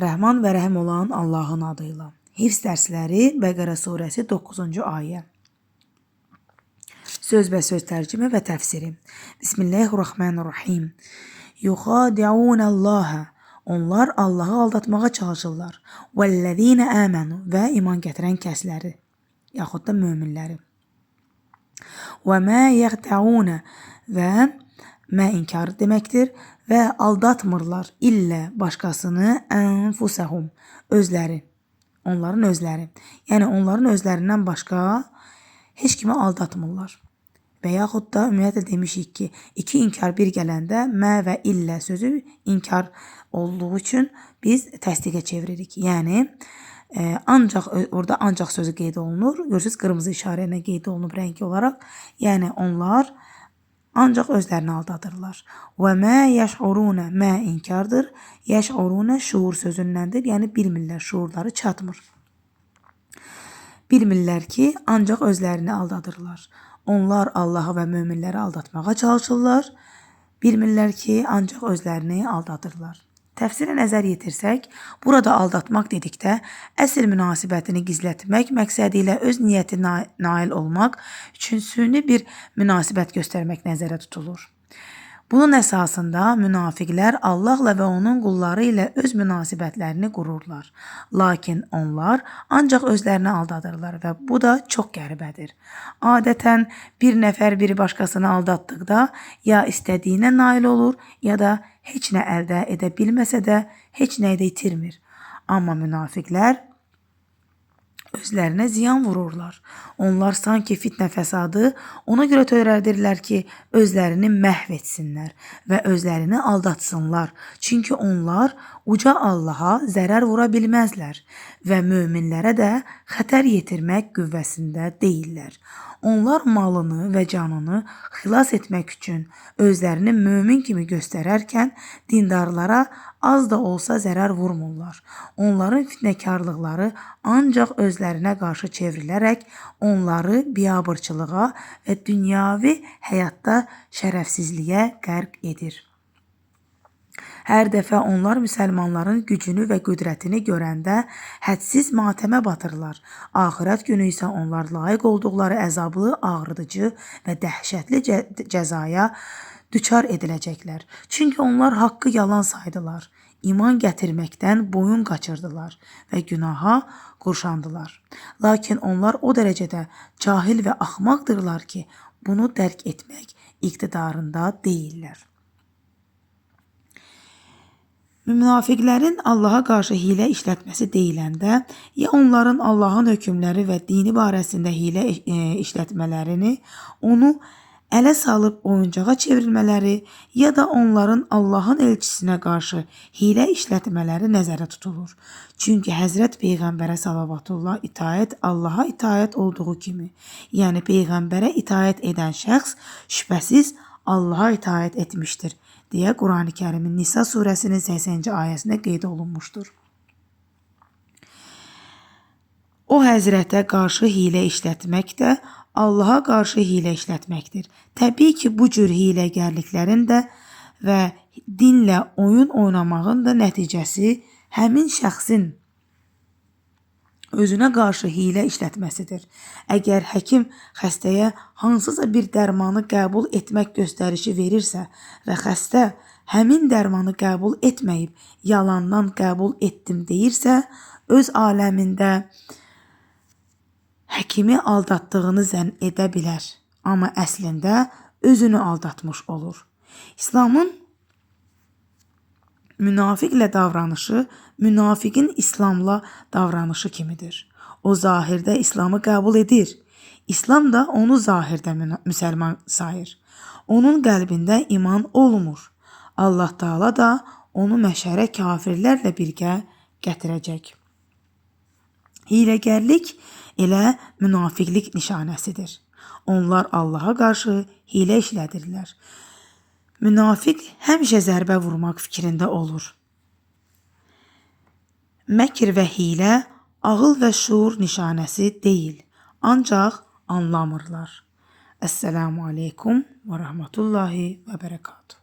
Rəhman və Rəhim olan Allahın adıyla. Hifz dərsləri Bəqərə surəsi 9-cu ayə. Söz və söz tərcümə və təfsiri. Bismillahirrahmanirrahim. Yuxadi'unallaha. Onlar Allahı aldatmağa çalışırlar. Vəllezine amanu və iman gətirən kəsləri, yaxud da möminləri. Və mə yəxtəuna və mə inkarı deməkdir və aldatmırlar illə başqasını ənfusəhum, özləri, onların özləri. Yəni onların özlərindən başqa heç kimi aldatmırlar. Və yaxud da ümumiyyətlə demişik ki, iki inkar bir gələndə mə və illə sözü inkar olduğu üçün biz təsdiqə çeviririk. Yəni ancaq orada ancaq sözü qeyd olunur. Görürsünüz qırmızı işarə ilə qeyd olunub rəngi olaraq. Yəni onlar ancaq özlərini aldadırlar. Və mə yəş'uruna, mə inkardır. Yəş'uruna şuur sözündəndir. Yəni bilmirlər, şuurları çatmır. Bilmirlər ki, ancaq özlərini aldadırlar. Onlar Allahı və möminləri aldatmağa çalışırlar. Bilmirlər ki, ancaq özlərini aldadırlar. Təfsirə nəzər yetirsək, burada aldatmaq dedikdə əsl münasibətini gizlətmək məqsədi ilə öz niyyəti nail olmaq üçün süni bir münasibət göstərmək nəzərə tutulur. Bunun əsasında münafiqlər Allahla və onun qulları ilə öz münasibətlərini qururlar. Lakin onlar ancaq özlərini aldadırlar və bu da çox qəribədir. Adətən bir nəfər biri başqasını aldatdıqda ya istədiyinə nail olur, ya da heç nə əldə edə bilməsə də heç nə də itirmir. Amma münafiqlər özlərinə ziyan vururlar. Onlar sanki fitnə fəsadı ona görə törədirlər ki, özlərini məhv etsinlər və özlərini aldatsınlar. Çünki onlar uca Allaha zərər vura bilməzlər və möminlərə də xətər yetirmək qüvvəsində deyillər. Onlar malını və canını xilas etmək üçün özlərini mömin kimi göstərərkən dindarlara az da olsa zərər vurmurlar. Onların fitnəkarlıqları ancaq özlərinə qarşı çevrilərək onları biabırçılığa və dünyavi həyatda şərəfsizliyə qərq edir. Hər dəfə onlar müsəlmanların gücünü və qüdrətini görəndə hədsiz matəmə batırlar. Axirət günü isə onlar layiq olduqları əzablı, ağrıdıcı və dəhşətli cəzaya düçar ediləcəklər. Çünki onlar haqqı yalan saydılar, iman gətirməkdən boyun qaçırdılar və günaha qurşandılar. Lakin onlar o dərəcədə cahil və axmaqdırlar ki, bunu dərk etmək iqtidarında deyillər. Münafiqlərin Allaha qarşı hilə işlətməsi deyiləndə, ya onların Allahın hökmləri və dini barəsində hilə işlətmələrini, onu ələ salıb oyuncağa çevrilmələri, ya da onların Allahın elçisinə qarşı hilə işlətmələri nəzərə tutulur. Çünki Həzrət Peyğəmbərə salavatullah itaət Allaha itaət olduğu kimi, yəni Peyğəmbərə itaət edən şəxs şübhəsiz Allaha itaət etmişdir, deyə Qurani Kərimin Nisa surəsinin 80-ci ayəsində qeyd olunmuşdur. O həzrətə qarşı hilə işlətmək də Allaha qarşı hilə işlətməkdir. Təbii ki, bu cür hiləgərliklərin də və dinlə oyun oynamağın da nəticəsi həmin şəxsin özünə qarşı hilə işlətməsidir. Əgər həkim xəstəyə hansısa bir dərmanı qəbul etmək göstərişi verirsə və xəstə həmin dərmanı qəbul etməyib, yalandan qəbul etdim deyirsə, öz aləmində həkimi aldatdığını zənn edə bilər. Amma əslində özünü aldatmış olur. İslamın münafiqlə davranışı münafiqin İslamla davranışı kimidir. O zahirdə İslamı qəbul edir. İslam da onu zahirdə müsəlman sayır. Onun qəlbində iman olmur. Allah Taala da onu məşərə kafirlərlə birgə gətirəcək. Hiləgərlik elə münafiqlik nişanəsidir. Onlar Allaha qarşı hilə işlədirlər. Münafiq həmişə zərbə vurmaq fikrində olur. Məkr və hilə ağıl və şuur nişanəsi deyil, ancaq anlamırlar. Əssəlamu aleykum və rəhmətullahi və bərəkatuhu.